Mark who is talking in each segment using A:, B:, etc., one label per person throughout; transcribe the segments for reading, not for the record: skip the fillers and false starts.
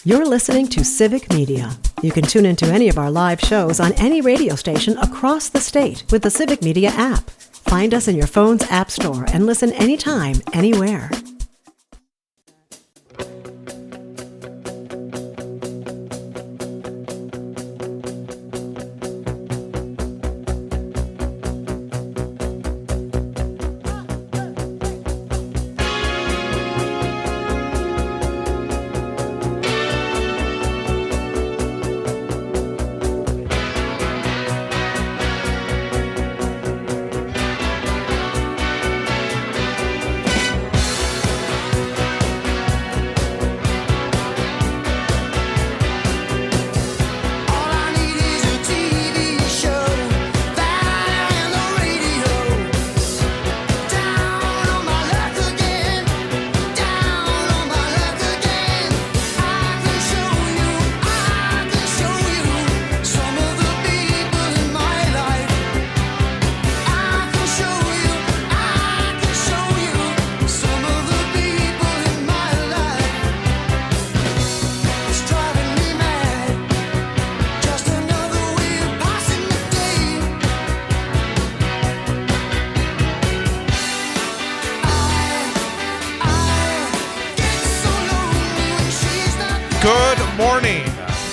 A: You're listening to Civic Media. You can tune into any of our live shows on any radio station across the state with the Civic Media app. Find us in your phone's app store and listen anytime, anywhere.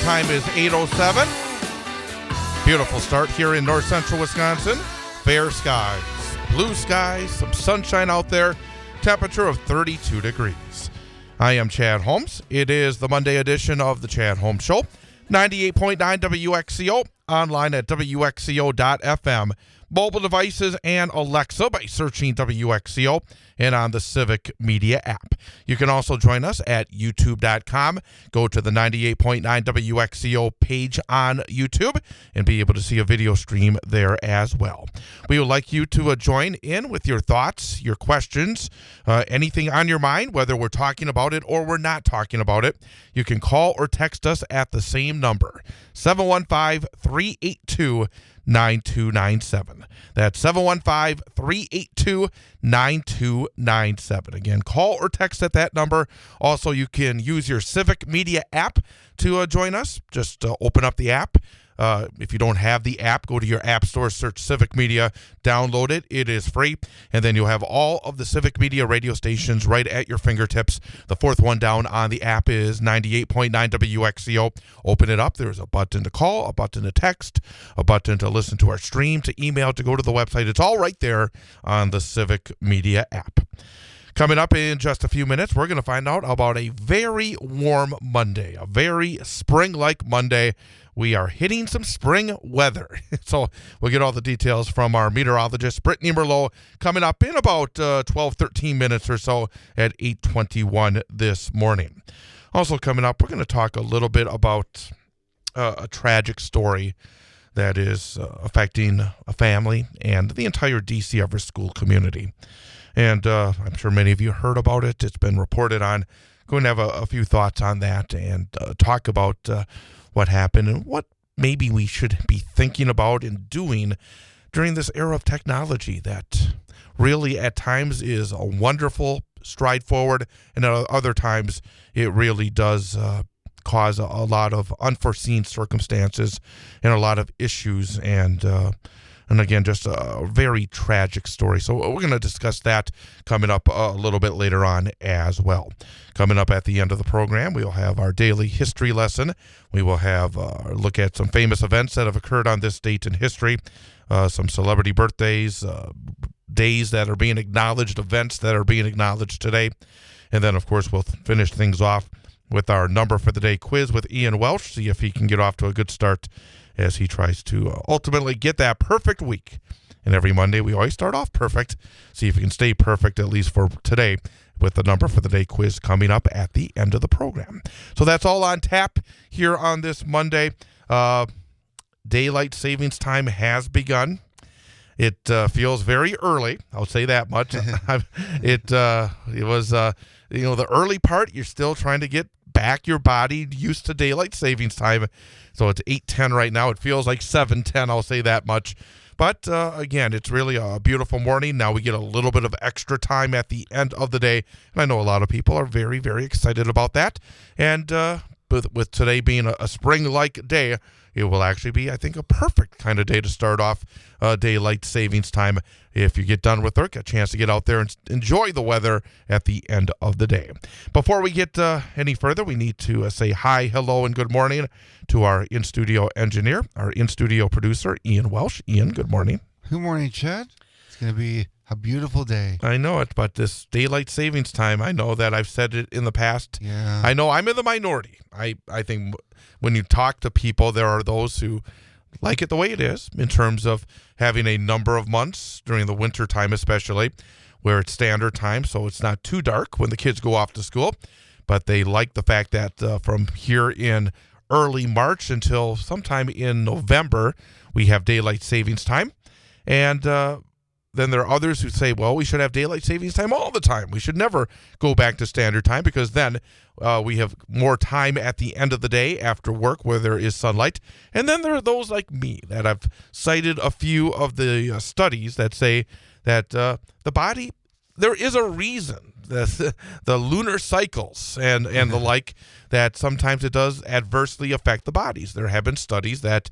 B: Time is 8:07. Beautiful start here in north central Wisconsin. Fair skies, blue skies, some sunshine out there. Temperature of 32 degrees. I am Chad Holmes. It is the Monday edition of the Chad Holmes Show. 98.9 WXCO, online at WXCO.FM. Mobile devices and Alexa by searching WXCO and on the Civic Media app. You can also join us at YouTube.com. Go to the 98.9 WXCO page on YouTube and be able to see a video stream there as well. We would like you to join in with your thoughts, your questions, anything on your mind, whether we're talking about it or we're not talking about it. You can call or text us at the same number, 715-382-9297. That's 715-382-9297. Again, call or text at that number. Also, you can use your Civic Media app to join us. Just open up the app. If you don't have the app, go to your app store, search Civic Media, download it. It is free. And then you'll have all of the Civic Media radio stations right at your fingertips. The fourth one down on the app is 98.9 WXCO. Open it up. There's a button to call, a button to text, a button to listen to our stream, to email, to go to the website. It's all right there on the Civic Media app. Coming up in just a few minutes, we're going to find out about a very warm Monday, a very spring-like Monday. We are hitting some spring weather. So we'll get all the details from our meteorologist, Brittney Merlot, coming up in about 12, 13 minutes or so at 8:21 this morning. Also coming up, we're going to talk a little bit about a tragic story that is affecting a family and the entire DC Everest school community. And I'm sure many of you heard about it. It's been reported on. Going to have a few thoughts on that and talk about what happened and what maybe we should be thinking about and doing during this era of technology that really at times is a wonderful stride forward, and at other times it really does cause a lot of unforeseen circumstances and a lot of issues, and again, just a very tragic story. So we're going to discuss that coming up a little bit later on as well. Coming up at the end of the program, we'll have our daily history lesson. We will have a look at some famous events that have occurred on this date in history, some celebrity birthdays, days that are being acknowledged, events that are being acknowledged today. And then, of course, we'll finish things off with our number for the day quiz with Ian Welsh, see if he can get off to a good start as he tries to ultimately get that perfect week. And every Monday, we always start off perfect. See if we can stay perfect, at least for today, with the number for the day quiz coming up at the end of the program. So that's all on tap here on this Monday. Daylight savings time has begun. It feels very early. I'll say that much. It was, the early part, you're still trying to get back your body used to daylight savings time. So it's 8:10 right now. It feels like 7:10. I'll say that much. But again, it's really a beautiful morning. Now we get a little bit of extra time at the end of the day. And I know a lot of people are very, very excited about that. And with today being a spring-like day, it will actually be, I think, a perfect kind of day to start off daylight savings time. If you get done with work, a chance to get out there and enjoy the weather at the end of the day. Before we get any further, we need to say hi, hello, and good morning to our in-studio engineer, our in-studio producer, Ian Welsh. Ian, good morning.
C: Good morning, Chad. It's going to be a beautiful day.
B: I know it, but this daylight savings time, I know that I've said it in the past.
C: Yeah.
B: I know I'm in the minority. I think when you talk to people, there are those who like it the way it is in terms of having a number of months during the winter time, especially where it's standard time, so it's not too dark when the kids go off to school. But they like the fact that from here in early March until sometime in November, we have daylight savings time. And then there are others who say, well, we should have daylight savings time all the time. We should never go back to standard time because then we have more time at the end of the day after work where there is sunlight. And then there are those like me that I've cited a few of the studies that say that the body, there is a reason that the lunar cycles and the like, that sometimes it does adversely affect the bodies. There have been studies that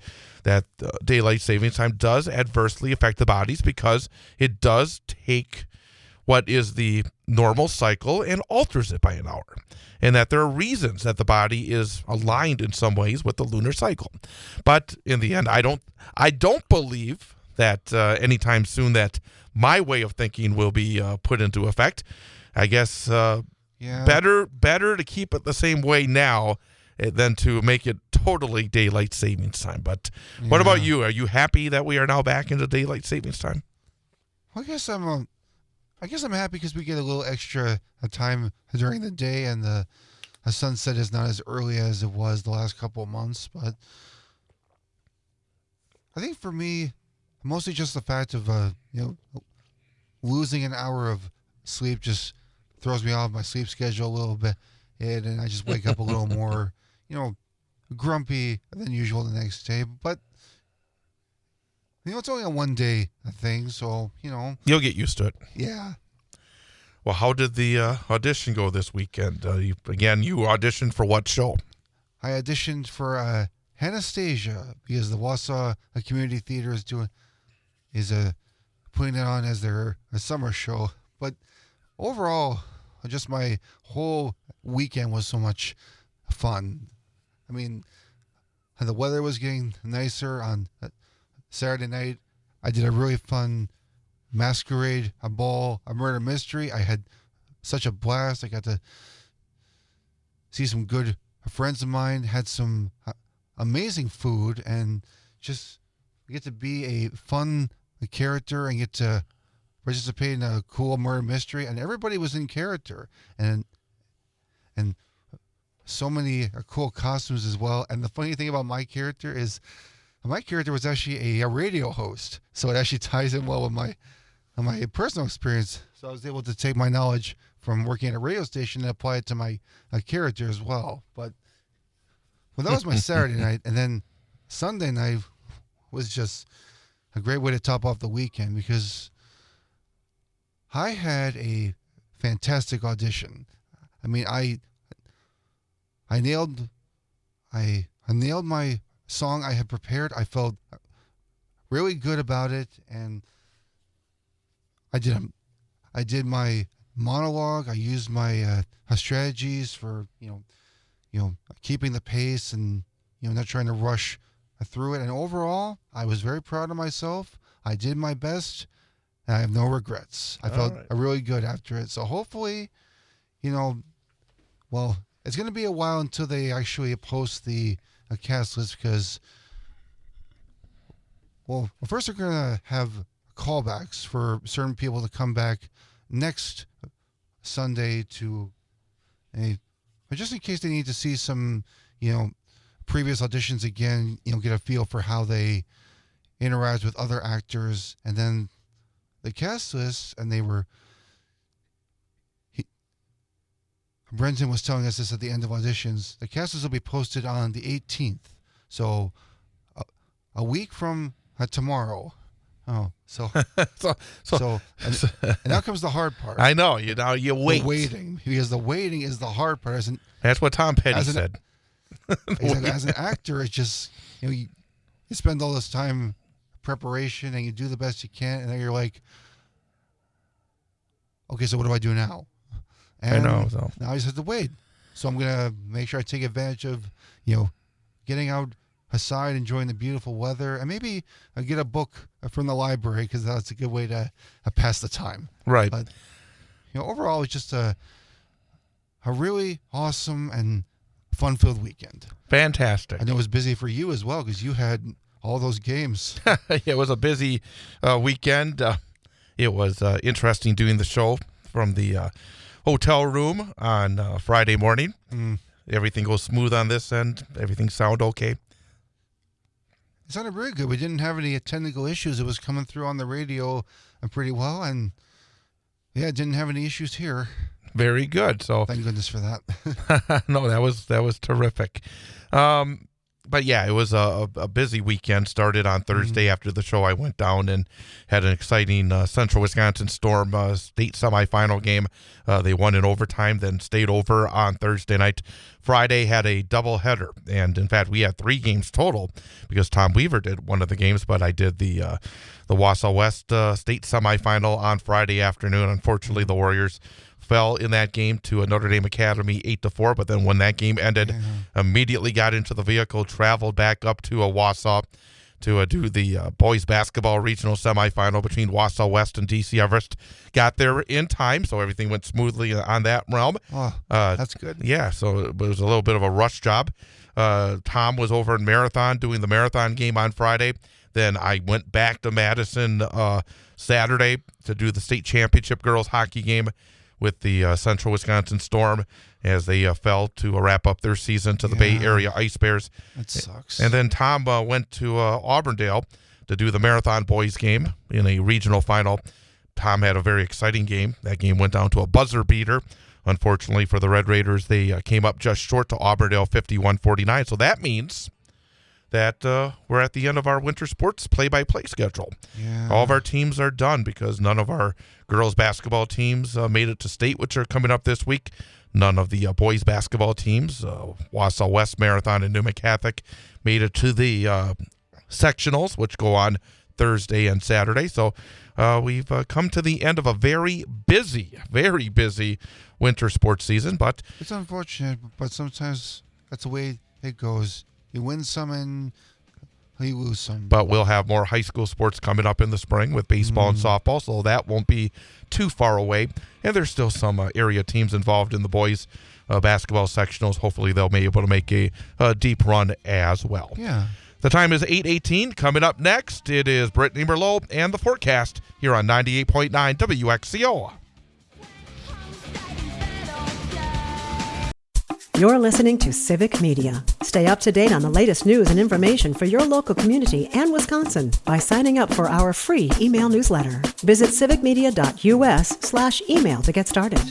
B: daylight savings time does adversely affect the bodies because it does take what is the normal cycle and alters it by an hour. And that there are reasons that the body is aligned in some ways with the lunar cycle. But in the end, I don't believe that anytime soon that my way of thinking will be put into effect. I guess better to keep it the same way now than to make it totally daylight savings time. But what about you? Are you happy that we are now back into daylight savings time?
C: Well, I guess I'm happy because we get a little extra time during the day, and the sunset is not as early as it was the last couple of months. But I think for me, mostly just the fact of losing an hour of sleep just throws me off my sleep schedule a little bit, and I just wake up a little more, grumpy than usual the next day. But it's only a 1 day thing, so
B: you'll get used to it.
C: Yeah.
B: Well, how did the audition go this weekend? You auditioned for what show?
C: I auditioned for Anastasia because the Wausau Community Theater is putting it on as their summer show. But overall, just my whole weekend was so much fun. I mean, the weather was getting nicer on Saturday night. I did a really fun masquerade, a ball, a murder mystery. I had such a blast. I got to see some good friends of mine, had some amazing food, and just get to be a fun character and get to participate in a cool murder mystery. And everybody was in character, and so many cool costumes as well. And the funny thing about my character is my character was actually a radio host, so it actually ties in well with my personal experience. So I was able to take my knowledge from working at a radio station and apply it to my character as well. But that was my Saturday night, and then Sunday night was just a great way to top off the weekend because I had a fantastic audition. I mean, I nailed my song I had prepared. I felt really good about it, and I did my monologue. I used my strategies for keeping the pace and not trying to rush through it. And overall, I was very proud of myself. I did my best, and I have no regrets. I felt really good after it. So hopefully, it's going to be a while until they actually post the cast list because, first they're going to have callbacks for certain people to come back next Sunday but just in case they need to see some, previous auditions again, get a feel for how they interact with other actors. And then the cast list, and Brenton was telling us this at the end of auditions, the cast list will be posted on the 18th. So a week from tomorrow. Oh, so and now comes the hard part.
B: I know. You wait.
C: The waiting, because the waiting is the hard part.
B: That's what Tom Petty said.
C: As an actor, it's just, you spend all this time preparation and you do the best you can, and then you're like, okay, so what do I do now? And
B: I know. So.
C: Now I just have to wait. So I'm going to make sure I take advantage of, getting out aside, enjoying the beautiful weather, and maybe I get a book from the library because that's a good way to pass the time.
B: Right.
C: But, overall, it's just a really awesome and fun-filled weekend.
B: Fantastic.
C: I know it was busy for you as well because you had all those games.
B: It was a busy weekend. It was interesting doing the show from the hotel room on Friday morning. Everything goes smooth on this end. Everything sound okay.
C: It sounded really good. We didn't have any technical issues. It was coming through on the radio pretty well, and didn't have any issues here.
B: Very good. So
C: thank goodness for that.
B: No, that was terrific. But yeah, it was a busy weekend. Started on Thursday after the show. I went down and had an exciting Central Wisconsin Storm state semifinal game. They won in overtime, then stayed over on Thursday night. Friday had a doubleheader, and in fact, we had 3 games total because Tom Weaver did one of the games, but I did the Wausau West state semifinal on Friday afternoon. Unfortunately, the Warriors fell in that game to a Notre Dame Academy 8-4, but then when that game ended, immediately got into the vehicle, traveled back up to Wausau to do the boys basketball regional semifinal between Wausau West and DC Everest. Got there in time, so everything went smoothly on that realm.
C: Oh, that's good.
B: Yeah, so it was a little bit of a rush job. Tom was over in Marathon doing the marathon game on Friday. Then I went back to Madison Saturday to do the state championship girls hockey game with the Central Wisconsin Storm as they fell to wrap up their season to the Bay Area Ice Bears.
C: That sucks.
B: And then Tom went to Auburndale to do the Marathon boys game in a regional final. Tom had a very exciting game. That game went down to a buzzer beater. Unfortunately for the Red Raiders, they came up just short to Auburndale 51-49. So that means that we're at the end of our winter sports play-by-play schedule.
C: Yeah.
B: All of our teams are done because none of our girls basketball teams made it to state, which are coming up this week. None of the boys basketball teams, Wausau West Marathon and Newman Catholic, made it to the sectionals, which go on Thursday and Saturday. So we've come to the end of a very busy winter sports season. But
C: it's unfortunate, but sometimes that's the way it goes. You win some and you lose some.
B: But we'll have more high school sports coming up in the spring with baseball and softball, so that won't be too far away. And there's still some area teams involved in the boys basketball sectionals. Hopefully they'll be able to make a deep run as well.
C: Yeah.
B: The time is 8:18. Coming up next, it is Brittney Merlot and the forecast here on 98.9 WXCO.
A: You're listening to Civic Media. Stay up to date on the latest news and information for your local community and Wisconsin by signing up for our free email newsletter. Visit civicmedia.us/email to get started.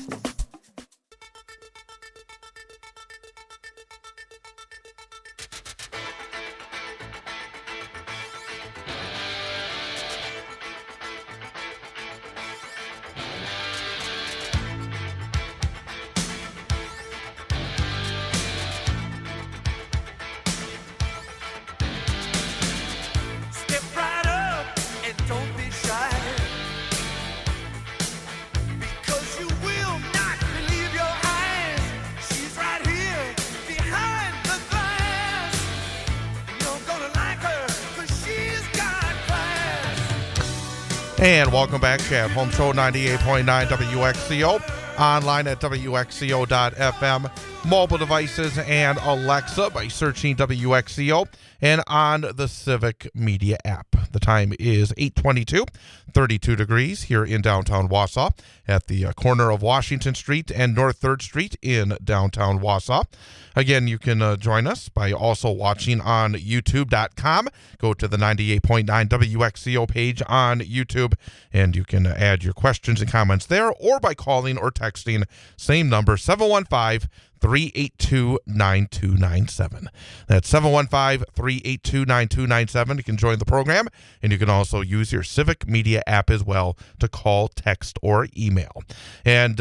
B: And welcome back, Chad. Home Show 98.9 WXCO. Online at WXCO.FM. Mobile devices and Alexa by searching WXCO. And on the Civic Media app. The time is 8:22, 32 degrees here in downtown Wausau at the corner of Washington Street and North 3rd Street in downtown Wausau. Again, you can join us by also watching on YouTube.com. Go to the 98.9 WXCO page on YouTube, and you can add your questions and comments there, or by calling or texting, same number, 715-382-9297. That's 715-382-9297. You can join the program, and you can also use your Civic Media app as well to call, text, or email. And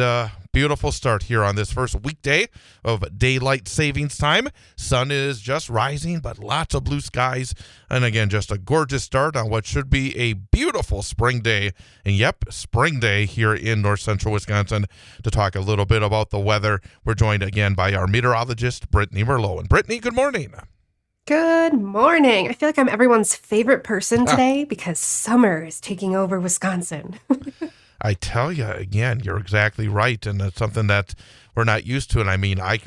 B: beautiful start here on this first weekday of daylight savings time. Sun is just rising, but lots of blue skies. And again, just a gorgeous start on what should be a beautiful spring day. And yep, spring day here in north central Wisconsin. To talk a little bit about the weather, we're joined again by our meteorologist, Brittney Merlot. And Brittney, good morning.
D: Good morning. I feel like I'm everyone's favorite person today because summer is taking over Wisconsin.
B: I tell you, again, you're exactly right. And it's something that we're not used to. And I mean, I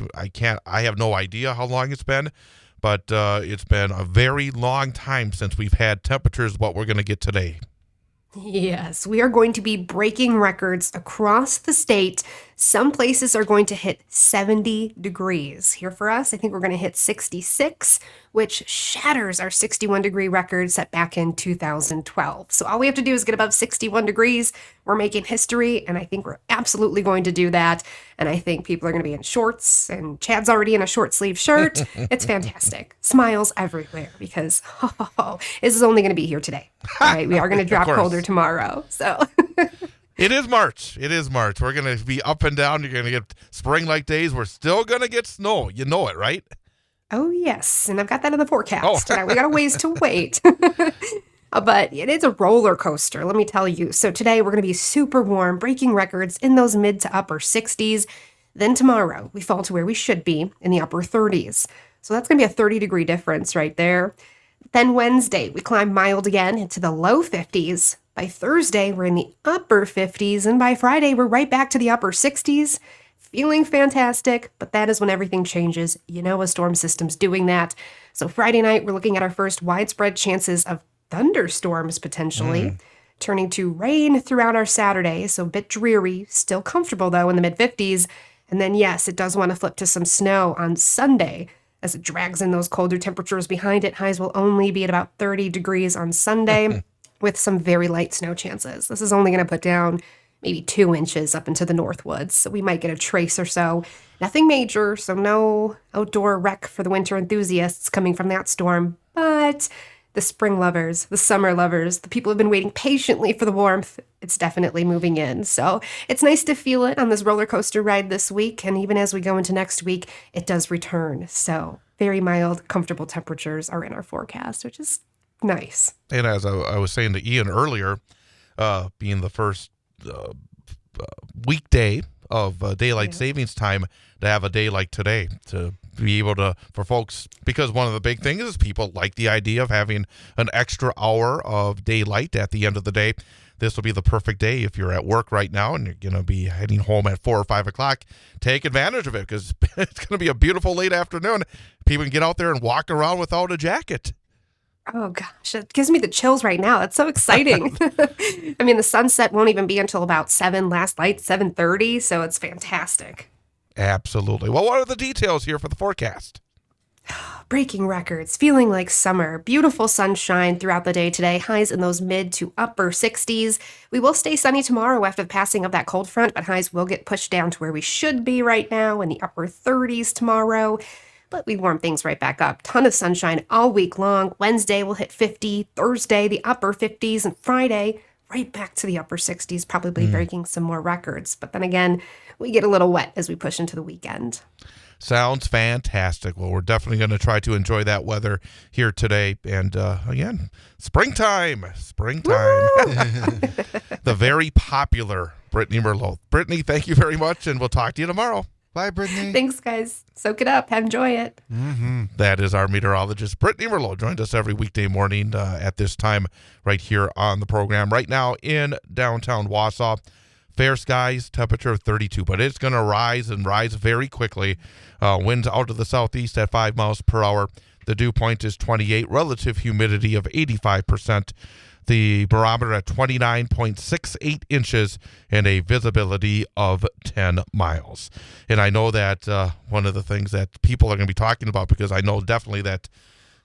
B: have no idea how long it's been, but it's been a very long time since we've had temperatures what we're going to get today.
D: Yes, we are going to be breaking records across the state. Some places are going to hit 70 degrees. Here for us, I think we're going to hit 66, which shatters our 61-degree record set back in 2012. So all we have to do is get above 61 degrees. We're making history, and I think we're absolutely going to do that. And I think people are going to be in shorts, and Chad's already in a short-sleeve shirt. It's fantastic. Smiles everywhere because this is only going to be here today. All right, we are going to drop colder tomorrow. So
B: It is March. We're going to be up and down. You're going to get spring-like days. We're still going to get snow. You know it, right?
D: Oh, yes. And I've got that in the forecast. Now, we got a ways to wait. But it is a roller coaster, let me tell you. So today we're going to be super warm, breaking records in those mid to upper 60s. Then tomorrow we fall to where we should be in the upper 30s. So that's going to be a 30-degree difference right there. Then Wednesday, we climb mild again into the low 50s. By Thursday, we're in the upper 50s. And by Friday, we're right back to the upper 60s. Feeling fantastic, but that is when everything changes. You know a storm system's doing that. So Friday night, we're looking at our first widespread chances of thunderstorms potentially, turning to rain throughout our Saturday. So a bit dreary, still comfortable though in the mid-50s. And then yes, it does want to flip to some snow on Sunday. As it drags in those colder temperatures behind it, highs will only be at about 30 degrees on Sunday with some very light snow chances. This is only going to put down maybe 2 inches up into the Northwoods, so we might get a trace or so. Nothing major, so no outdoor wreck for the winter enthusiasts coming from that storm, but the spring lovers, the summer lovers, the people who have been waiting patiently for the warmth, it's definitely moving in. So it's nice to feel it on this roller coaster ride this week. And even as we go into next week, it does return. So very mild, comfortable temperatures are in our forecast, which is nice.
B: And as I was saying to Ian earlier, being the first weekday of daylight savings time, to have a day like today, to be able to, for folks, because one of the big things is people like the idea of having an extra hour of daylight at the end of the day. This will be the perfect day if you're at work right now and you're going to be heading home at 4 or 5 o'clock. Take advantage of it because it's going to be a beautiful late afternoon. People can get out there and walk around without a jacket.
D: Oh, gosh, it gives me the chills right now. That's so exciting. I mean, the sunset won't even be until about 7, last light, 7:30, so it's fantastic.
B: Absolutely. Well, what are the details here for the forecast?
D: Breaking records, feeling like summer, beautiful sunshine throughout the day today, highs in those mid to upper 60s. We will stay sunny tomorrow after the passing of that cold front, but highs will get pushed down to where we should be right now in the upper 30s tomorrow. But we warm things right back up. Ton of sunshine all week long. Wednesday will hit 50, Thursday the upper 50s, and Friday right back to the upper 60s, probably breaking some more records. But then again, we get a little wet as we push into the weekend.
B: Sounds fantastic. Well, we're definitely going to try to enjoy that weather here today. And again, springtime. The very popular Brittney Merlot. Brittney, thank you very much, and we'll talk to you tomorrow.
C: Bye, Brittney.
D: Thanks, guys. Soak it up. Enjoy it.
B: That is our meteorologist, Brittney Merlot, joined us every weekday morning at this time right here on the program. Right now in downtown Wausau, fair skies, temperature of 32, but it's going to rise and rise very quickly. Winds out to the southeast at 5 miles per hour. The dew point is 28, relative humidity of 85%. The barometer at 29.68 inches and a visibility of 10 miles. And I know that one of the things that people are going to be talking about, because I know definitely that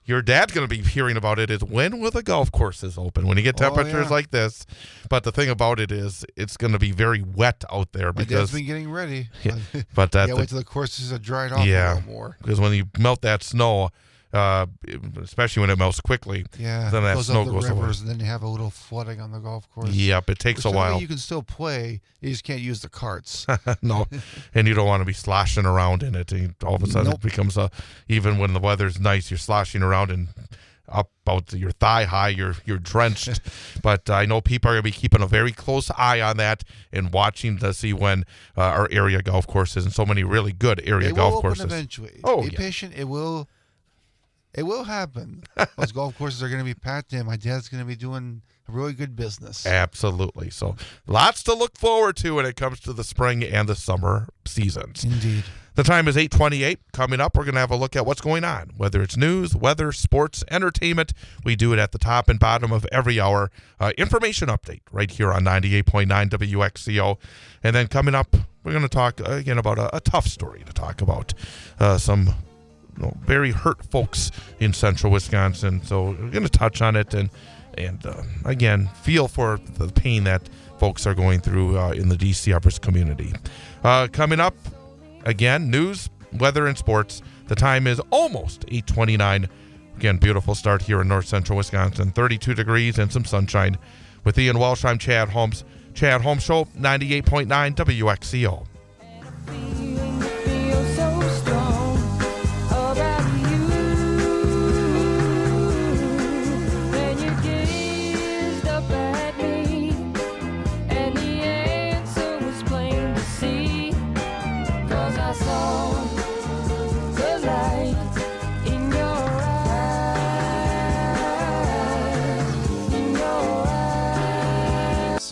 B: your dad's going to be hearing about it, is when will the golf courses open? When you get temperatures like this. But the thing about it is it's going to be very wet out there.
C: My dad's been getting ready.
B: But that,
C: wait till the courses are dried off a little more.
B: Because when you melt that snow, especially when it melts quickly.
C: Yeah,
B: then that
C: goes
B: snow
C: up the
B: goes away.
C: rivers, and then you have a little flooding on the golf course.
B: Yep, it takes a while.
C: You can still play. You just can't use the carts.
B: No, and you don't want to be sloshing around in it. And all of a sudden,
C: Nope.
B: it becomes even when the weather's nice, you're sloshing around and up about your thigh high, you're drenched. But I know people are going to be keeping a very close eye on that and watching to see when our area golf courses and so many really good area golf
C: will
B: courses.
C: Open eventually.
B: Oh,
C: be
B: yeah.
C: patient. It will happen. Those golf courses are going to be packed in. My dad's going to be doing a really good business.
B: Absolutely. So lots to look forward to when it comes to the spring and the summer seasons.
C: Indeed.
B: The time is 8:28. Coming up, we're going to have a look at what's going on, whether it's news, weather, sports, entertainment. We do it at the top and bottom of every hour. Information update right here on 98.9 WXCO. And then coming up, we're going to talk again about a tough story to talk about. Some very hurt folks in central Wisconsin. So we're going to touch on it and again, feel for the pain that folks are going through in the DC Everest community. Coming up, again, news, weather, and sports. The time is almost 8:29. Again, beautiful start here in north central Wisconsin. 32 degrees and some sunshine. With Ian Walsh, I'm Chad Holmes. Chad Holmes Show, 98.9 WXCO.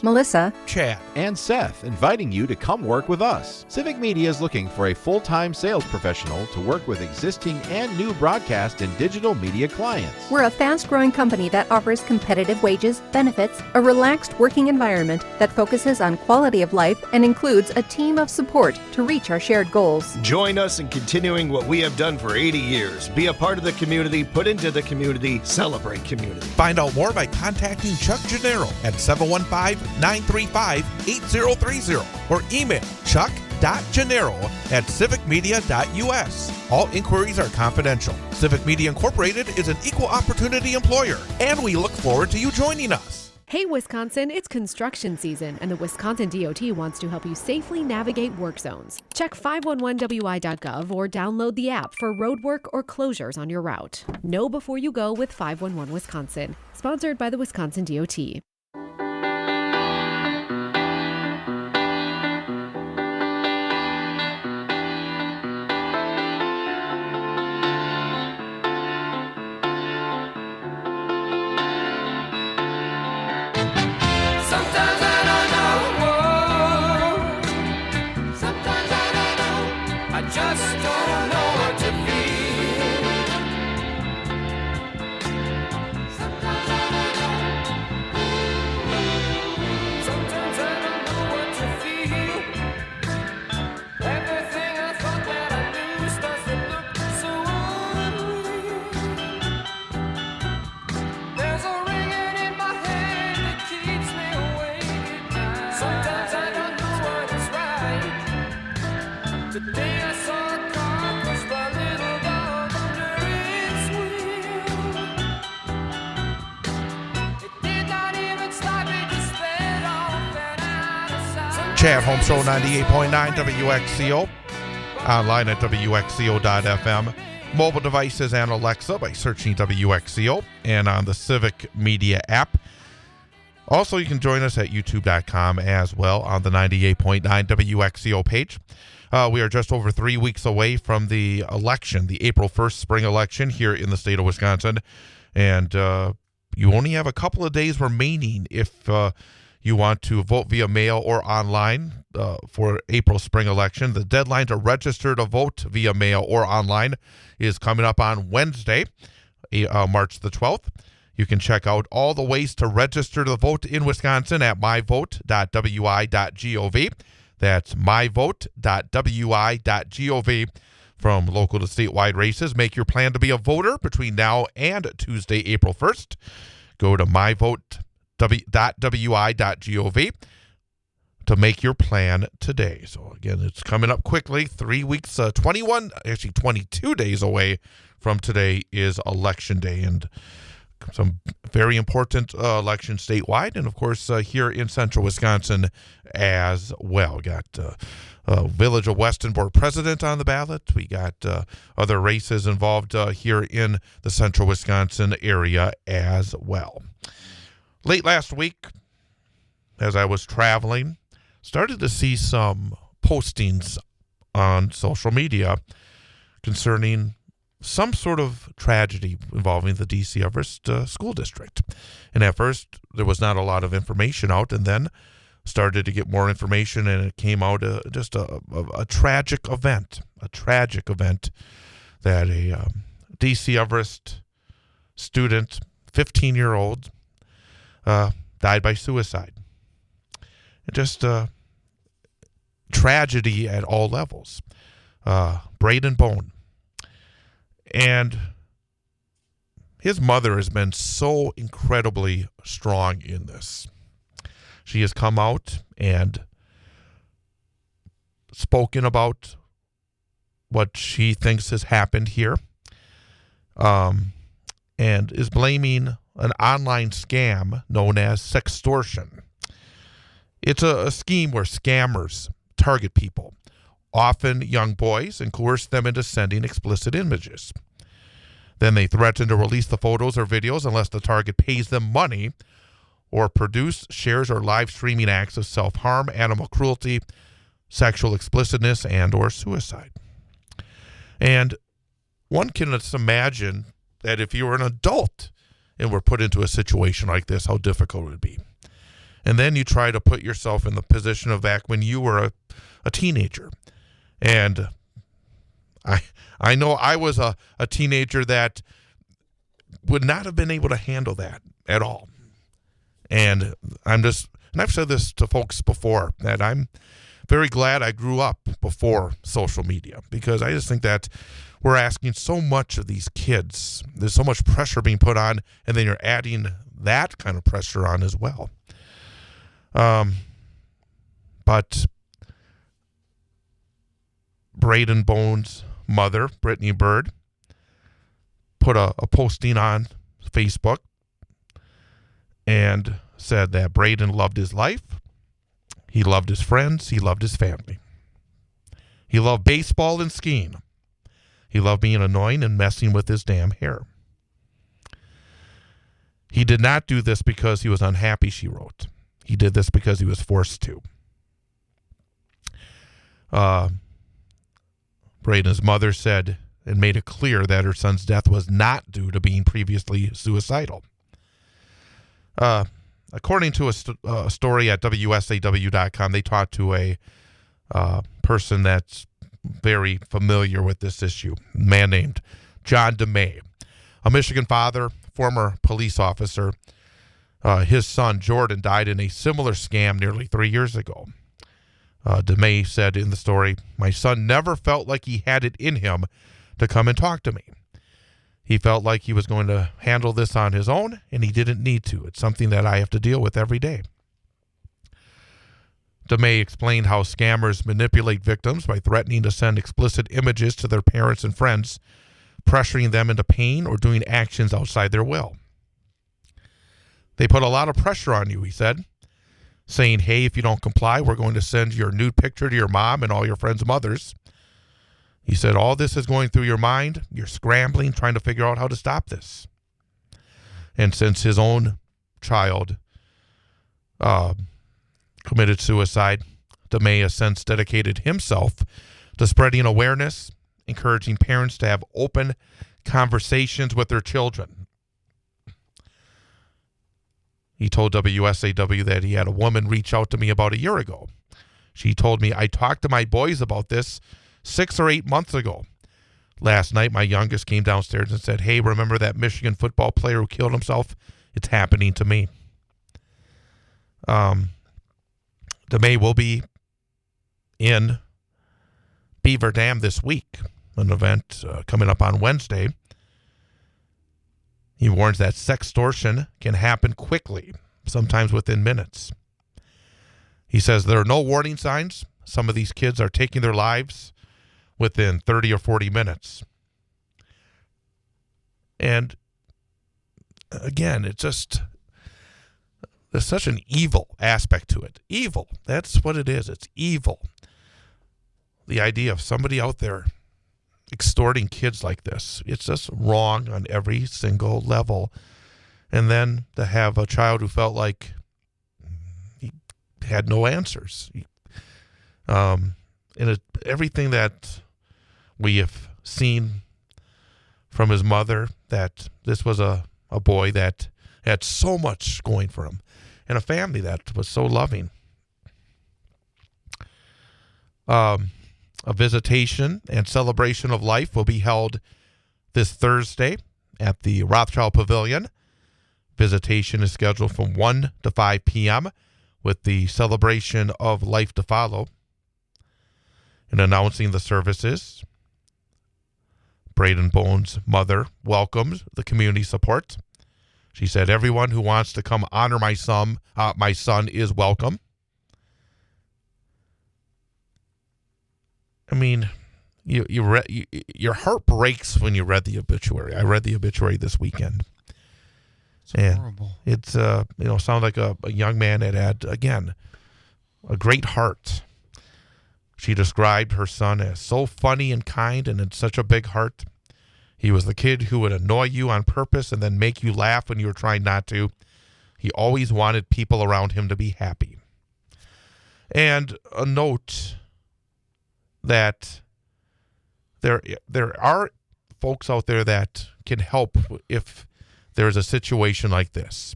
E: Melissa,
B: Chad.
F: and Seth, inviting you to come work with us. Civic Media is looking for a full-time sales professional to work with existing and new broadcast and digital media clients.
E: we're a fast-growing company that offers competitive wages, benefits, a relaxed working environment that focuses on quality of life and includes a team of support to reach our shared goals.
G: Join us in continuing what we have done for 80 years. Be a part of the community, put into the community, celebrate community.
B: Find out more by contacting Chuck Gennaro at 715-935-8030 or email chuck.gennaro@civicmedia.us. All inquiries are confidential. Civic Media Incorporated is an equal opportunity employer, and we look forward to you joining us.
H: Hey Wisconsin, it's construction season, and the Wisconsin DOT wants to help you safely navigate work zones. Check 511wi.gov or download the app for roadwork or closures on your route. Know before you go with 511 Wisconsin, sponsored by the Wisconsin DOT.
I: Sometimes I don't know. Sometimes I don't know. I just don't know what to feel. Sometimes I don't know. Sometimes I don't know what to feel. Everything I thought that I knew starts to look so unreal. There's a ringing in my head that keeps me awake at night. Sometimes I don't know what is right. Today I saw a car push my little dog under its wheel. It did not even stop, it just sped off and out of sight.
B: Chad Holmes Show, 98.9 WXCO. Online at WXCO.FM. Mobile devices and Alexa by searching WXCO, and on the Civic Media app. Also, you can join us at youtube.com as well on the 98.9 WXCO page. We are just over 3 weeks away from the election, the April 1st spring election here in the state of Wisconsin. And you only have a couple of days remaining if you want to vote via mail or online for April spring election. The deadline to register to vote via mail or online is coming up on Wednesday, March the 12th. You can check out all the ways to register to vote in Wisconsin at myvote.wi.gov. That's myvote.wi.gov. From local to statewide races, make your plan to be a voter between now and Tuesday, April 1st. Go to myvote.wi.gov. to make your plan today. So again, it's coming up quickly. 3 weeks, 22 days away from today is Election Day, and some very important elections statewide, and of course here in central Wisconsin as well. Got Village of Weston Board President on the ballot. We got other races involved here in the central Wisconsin area as well. Late last week, as I was traveling, started to see some postings on social media concerning some sort of tragedy involving the DC Everest school district. And at first, there was not a lot of information out, and then started to get more information, and it came out just a tragic event, that a DC Everest student, 15-year-old, died by suicide. Just tragedy at all levels. Braden Bone. And his mother has been so incredibly strong in this. She has come out and spoken about what she thinks has happened here, and is blaming an online scam known as sextortion. It's a scheme where scammers target people, often young boys, and coerce them into sending explicit images. Then they threaten to release the photos or videos unless the target pays them money, or produce, shares, or live streaming acts of self-harm, animal cruelty, sexual explicitness, and or suicide. And one can just imagine that if you were an adult and were put into a situation like this, how difficult it would be. And then you try to put yourself in the position of back when you were a teenager. And I know I was a teenager that would not have been able to handle that at all. And I've said this to folks before, that I'm very glad I grew up before social media, because I just think that we're asking so much of these kids. There's so much pressure being put on, and then you're adding that kind of pressure on as well. But Braden Bone's mother, Brittney Bird, put a posting on Facebook and said that Braden loved his life, he loved his friends, he loved his family. He loved baseball and skiing. He loved being annoying and messing with his damn hair. He did not do this because he was unhappy, she wrote. He did this because he was forced to. Braden's mother said and made it clear that her son's death was not due to being previously suicidal. According to a story at WSAW.com, they talked to a person that's very familiar with this issue, a man named John DeMay, a Michigan father, former police officer. His son, Jordan, died in a similar scam nearly 3 years ago. DeMay said in the story, "My son never felt like he had it in him to come and talk to me. He felt like he was going to handle this on his own, and he didn't need to. It's something that I have to deal with every day." DeMay explained how scammers manipulate victims by threatening to send explicit images to their parents and friends, pressuring them into pain or doing actions outside their will. They put a lot of pressure on you, he said, saying, "Hey, if you don't comply, we're going to send your nude picture to your mom and all your friends' mothers." He said, "All this is going through your mind. You're scrambling, trying to figure out how to stop this." And since his own child committed suicide, DeMay has since dedicated himself to spreading awareness, encouraging parents to have open conversations with their children. He told WSAW that he had a woman reach out to me about a year ago. She told me, "I talked to my boys about this 6 or 8 months ago. Last night, my youngest came downstairs and said, 'Hey, remember that Michigan football player who killed himself? It's happening to me.'" DeMay will be in Beaver Dam this week, an event coming up on Wednesday. He warns that sextortion can happen quickly, sometimes within minutes. He says there are no warning signs. Some of these kids are taking their lives within 30 or 40 minutes. And again, there's such an evil aspect to it. Evil. That's what it is. It's evil. The idea of somebody out there extorting kids like this, it's just wrong on every single level. And then to have a child who felt like he had no answers. Everything that we have seen from his mother, that this was a boy that had so much going for him and a family that was so loving. A visitation and celebration of life will be held this Thursday at the Rothschild Pavilion. Visitation is scheduled from 1 to 5 p.m. with the celebration of life to follow. In announcing the services, Braden Bones' mother welcomes the community support. She said, "Everyone who wants to come honor my son is welcome." I mean, your heart breaks when you read the obituary. I read the obituary this weekend.
C: It's horrible.
B: It's sounds like a young man that had, again, a great heart. She described her son as so funny and kind and had such a big heart. He was the kid who would annoy you on purpose and then make you laugh when you were trying not to. He always wanted people around him to be happy. And a note that there are folks out there that can help if there's a situation like this.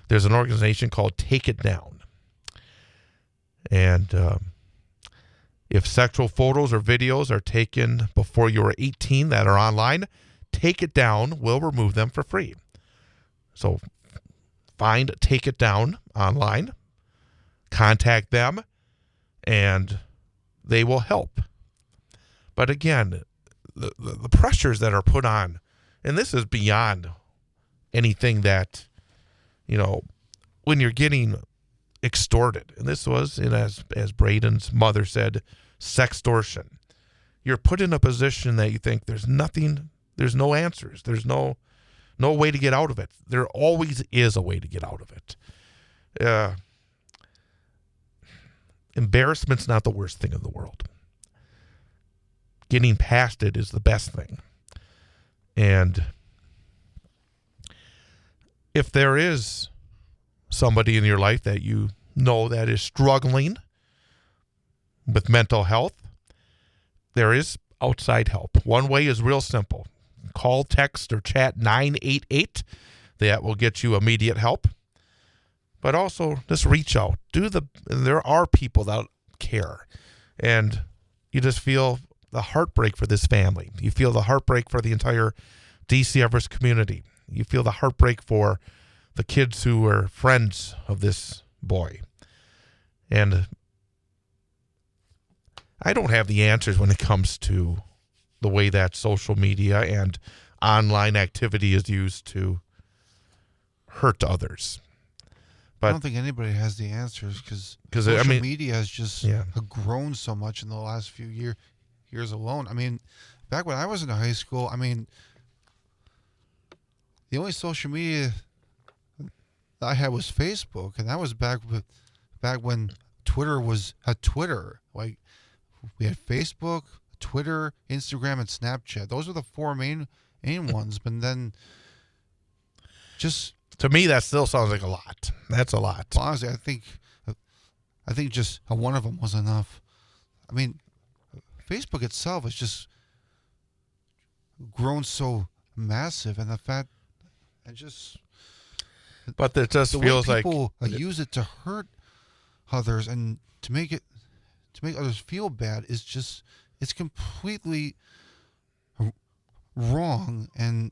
B: There's an organization called Take It Down. And if sexual photos or videos are taken before you are 18 that are online, Take It Down will remove them for free. So find Take It Down online, contact them, and they will help. But again, the pressures that are put on, and this is beyond anything that, when you're getting extorted, and this was, as Braden's mother said, sextortion. You're put in a position that you think there's nothing, there's no answers, there's no way to get out of it. There always is a way to get out of it. Embarrassment's not the worst thing in the world. Getting past it is the best thing. And if there is somebody in your life that you know that is struggling with mental health, there is outside help. One way is real simple. Call, text, or chat 988. That will get you immediate help. But also, just reach out. There are people that care. And you just feel the heartbreak for this family. You feel the heartbreak for the entire DC Everest community. You feel the heartbreak for the kids who were friends of this boy. And I don't have the answers when it comes to the way that social media and online activity is used to hurt others. But
C: I don't think anybody has the answers because social media has just grown so much in the last few years alone. I mean, back when I was in high school, the only social media that I had was Facebook, and that was back when Twitter was a Twitter. Like, we had Facebook, Twitter, Instagram, and Snapchat. Those were the four main ones. But then, just
B: to me, that still sounds like a lot. That's a lot.
C: Well, honestly, I think just one of them was enough. I mean, Facebook itself has just grown so massive, and the fact,
B: but it just feels like
C: people use it to hurt others and to make others feel bad is it's completely wrong, and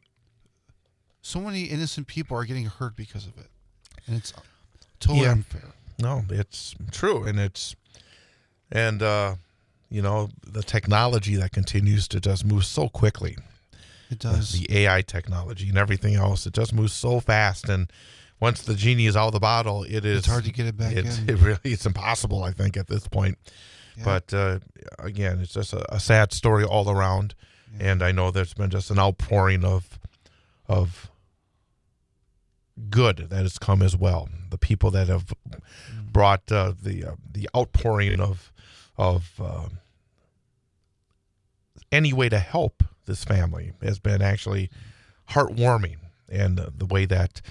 C: so many innocent people are getting hurt because of it, and it's totally unfair.
B: No, it's true, and the technology that continues to just move so quickly.
C: It does.
B: The AI technology and everything else, it just moves so fast, and once the genie is out of the bottle,
C: It's hard to get it back in.
B: It's impossible, I think, at this point.
C: Yeah.
B: But again, it's just a sad story all around, and I know there's been just an outpouring of good that has come as well. The people that have brought the outpouring of any way to help this family has been actually heartwarming, and the way that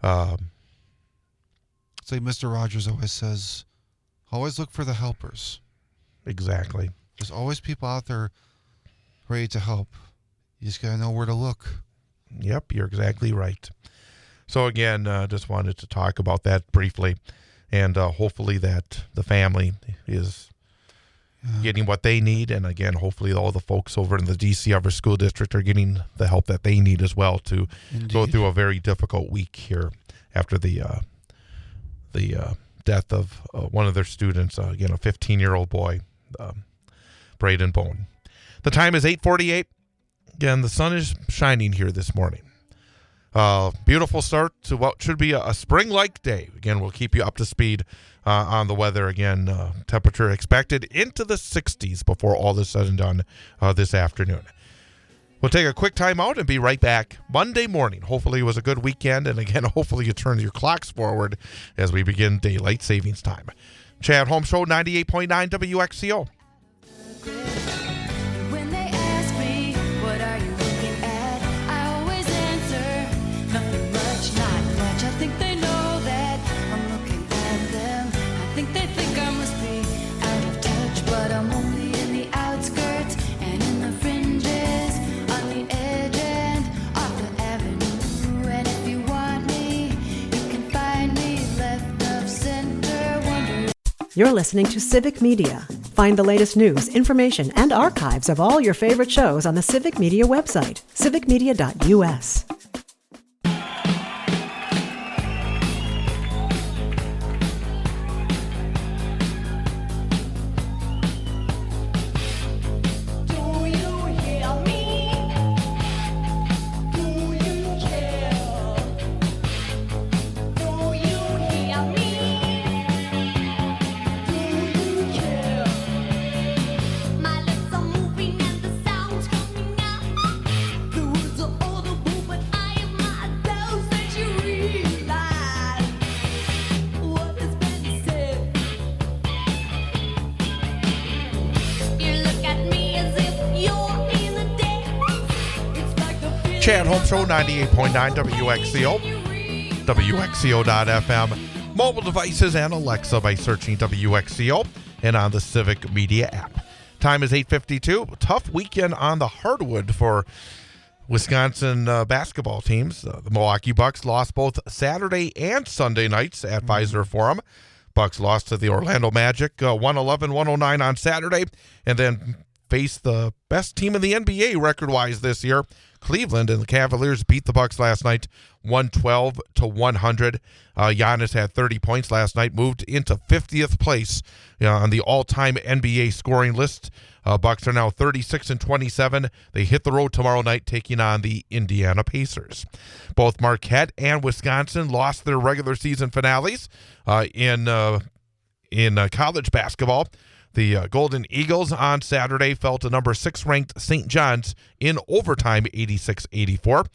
C: It's like Mr. Rogers always says, always look for the helpers.
B: exactly.
C: There's always people out there ready to help. You just got to know where to look.
B: Yep, you're exactly right. So again, just wanted to talk about that briefly, and hopefully that the family is getting what they need, and again, hopefully all the folks over in the DC Everest School District are getting the help that they need as well to go through a very difficult week here after the death of one of their students, again, a 15-year-old boy, Braden Bone. The time is 8:48. Again, the sun is shining here this morning. Beautiful start to what should be a spring-like day. Again, we'll keep you up to speed on the weather. Again, temperature expected into the 60s before all is said and done this afternoon. We'll take a quick time out and be right back Monday morning. Hopefully it was a good weekend, and again, hopefully you turn your clocks forward as we begin daylight savings time. Chad Holmes Show, 98.9 WXCO.
I: When they ask me, what are you looking at? I always answer, nothing much, not much. I think they know that I'm looking at them. I think they think I must be out of touch, but I'm only in the outskirts and in the fringes, on the edge and off the avenue. And if you want me, you can find me left of center, wondering.
A: You're listening to Civic Media. Find the latest news, information, and archives of all your favorite shows on the Civic Media website, civicmedia.us.
I: Do you hear me? Do you care? Do you hear me? Do you care? My lips are moving and the sound's coming out. The words are audible, but I am not those that you realize. What has been said? You look at me as if you're in the dance. It's like the feeling
B: Chad Holmes Show, 98.9 WXCO, WXCO.FM, mobile devices, and Alexa by searching WXCO and on the Civic Media app. Time is 8:52. Tough weekend on the hardwood for Wisconsin basketball teams. The Milwaukee Bucks lost both Saturday and Sunday nights at Pfizer Forum. Bucks lost to the Orlando Magic 111-109 on Saturday, and then faced the best team in the NBA record-wise this year, Cleveland, and the Cavaliers beat the Bucks last night 112-100. Giannis had 30 points last night, moved into 50th place on the all-time NBA scoring list. Bucks are now 36-27. They hit the road tomorrow night, taking on the Indiana Pacers. Both Marquette and Wisconsin lost their regular season finales in college basketball. The Golden Eagles on Saturday fell to number 6 ranked St. John's in overtime, 86-84.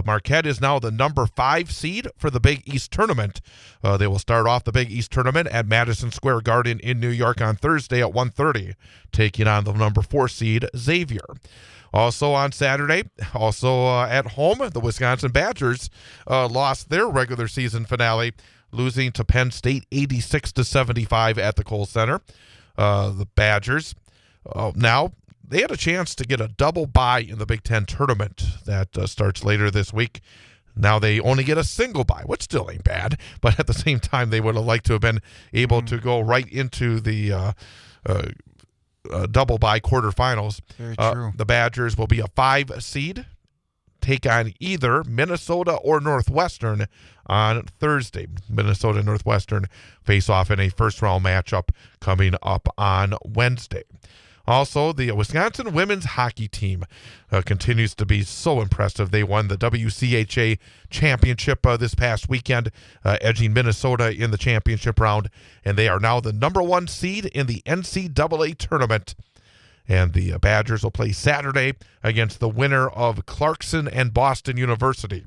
B: Marquette is now the number 5 seed for the Big East Tournament. They will start off the Big East Tournament at Madison Square Garden in New York on Thursday at 1:30, taking on the number 4 seed Xavier. Also on Saturday, at home, the Wisconsin Badgers lost their regular season finale, losing to Penn State 86-75 at the Kohl Center. The Badgers, now they had a chance to get a double bye in the Big Ten tournament that starts later this week. Now they only get a single bye, which still ain't bad, but at the same time, they would have liked to have been able to go right into the double bye quarterfinals.
C: Very true.
B: The Badgers will be a 5 seed, take on either Minnesota or Northwestern on Thursday. Minnesota and Northwestern face off in a first-round matchup coming up on Wednesday. Also, the Wisconsin women's hockey team continues to be so impressive. They won the WCHA championship this past weekend, edging Minnesota in the championship round, and they are now the number 1 seed in the NCAA tournament. And the Badgers will play Saturday against the winner of Clarkson and Boston University.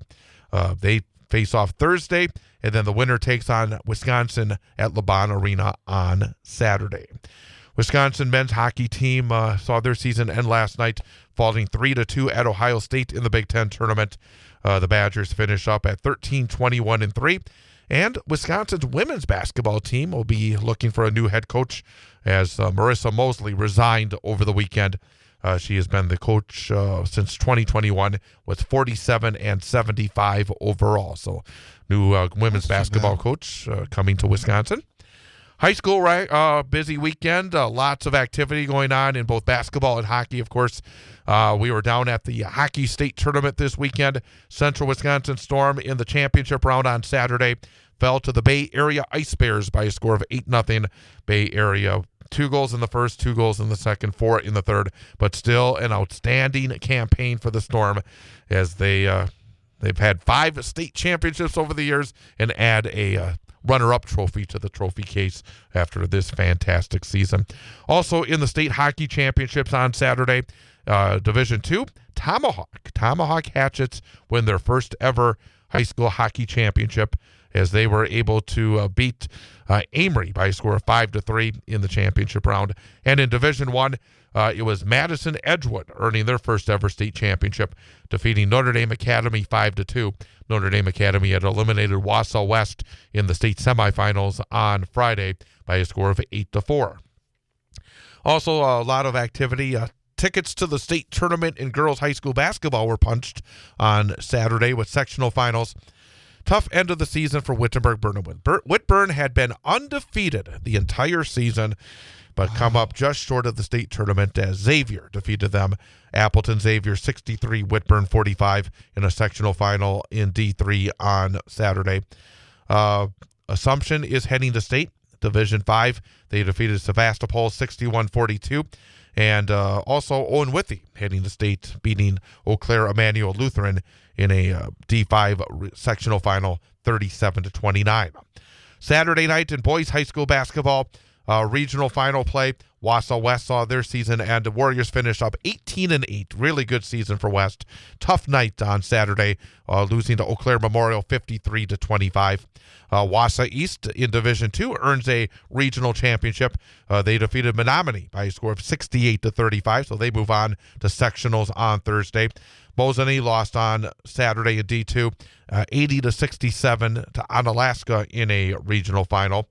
B: They face off Thursday, and then the winner takes on Wisconsin at LeBron Arena on Saturday. Wisconsin men's hockey team saw their season end last night, falling 3-2 at Ohio State in the Big Ten tournament. The Badgers finish up at 13-21-3. And Wisconsin's women's basketball team will be looking for a new head coach as Marissa Mosley resigned over the weekend. She has been the coach since 2021 with 47-75 overall. So new women's basketball coach coming to Wisconsin. High school, busy weekend. Lots of activity going on in both basketball and hockey, of course. We were down at the hockey state tournament this weekend. Central Wisconsin Storm in the championship round on Saturday fell to the Bay Area Ice Bears by a score of 8-0. Bay Area, 2 goals in the first, 2 goals in the second, 4 in the third. But still an outstanding campaign for the Storm as they've had 5 state championships over the years and add a runner-up trophy to the trophy case after this fantastic season. Also in the state hockey championships on Saturday, Division II, Tomahawk Hatchets win their first ever high school hockey championship as they were able to beat Amory by a score of 5-3 in the championship round. And in Division I, it was Madison Edgewood earning their first ever state championship, defeating Notre Dame Academy 5-2. Notre Dame Academy had eliminated Wausau West in the state semifinals on Friday by a score of 8-4. Also, a lot of activity. Tickets to the state tournament in girls high school basketball were punched on Saturday with sectional finals. Tough end of the season for Wittenberg-Burnham. Whitburn had been undefeated the entire season, but come up just short of the state tournament as Xavier defeated them. Appleton Xavier 63, Whitburn 45 in a sectional final in D3 on Saturday. Assumption is heading to state. Division 5, they defeated Sevastopol 61-42. And also Owen Withy heading to state, beating Eau Claire Emmanuel Lutheran in a D5 sectional final 37-29. Saturday night in boys high school basketball, regional final play. Wausau West saw their season and the Warriors finished up 18-8. Really good season for West. Tough night on Saturday, losing to Eau Claire Memorial 53-25. Wausau East in Division II earns a regional championship. They defeated Menominee by a score of 68-35, so they move on to sectionals on Thursday. Mosinee lost on Saturday in D2, 80-67 to Onalaska in a regional final.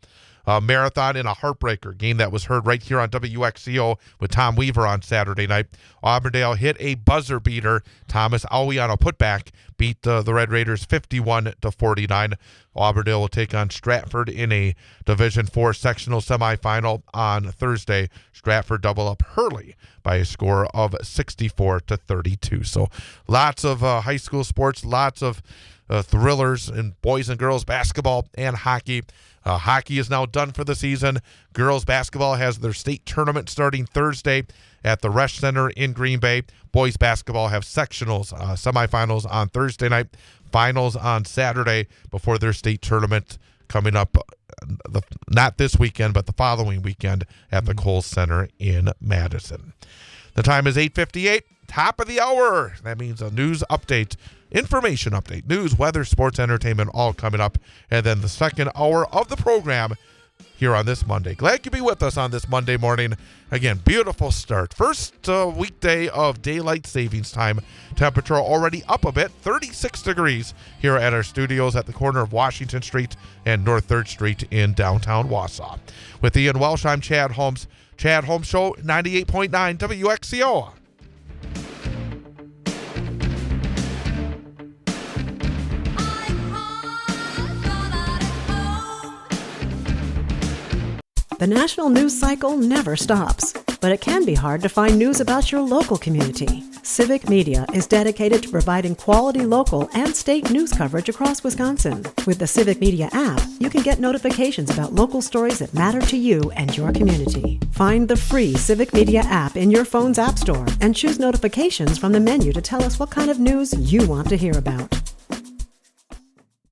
B: Marathon in a heartbreaker game that was heard right here on WXCO with Tom Weaver on Saturday night. Auburndale hit a buzzer beater. Thomas Aui on a putback beat the Red Raiders 51-49. Auburndale will take on Stratford in a Division IV sectional semifinal on Thursday. Stratford double up Hurley by a score of 64-32. So lots of high school sports, lots of thrillers in boys and girls basketball and hockey. Hockey is now done for the season. Girls basketball has their state tournament starting Thursday at the Resch Center in Green Bay. Boys basketball have sectionals, semifinals on Thursday night, finals on Saturday before their state tournament coming up not this weekend, but the following weekend at the Kohl's Center in Madison. The time is 8:58, top of the hour. That means a news update, information update, news, weather, sports, entertainment, all coming up. And then the second hour of the program here on this Monday. Glad you could be with us on this Monday morning. Again, beautiful start. First weekday of daylight savings time. Temperature already up a bit, 36 degrees here at our studios at the corner of Washington Street and North 3rd Street in downtown Wausau. With Ian Welsh, I'm Chad Holmes. Chad Holmes Show, 98.9 WXCO.
A: The national news cycle never stops, but it can be hard to find news about your local community. Civic Media is dedicated to providing quality local and state news coverage across Wisconsin. With the Civic Media app, you can get notifications about local stories that matter to you and your community. Find the free Civic Media app in your phone's app store and choose notifications from the menu to tell us what kind of news you want to hear about.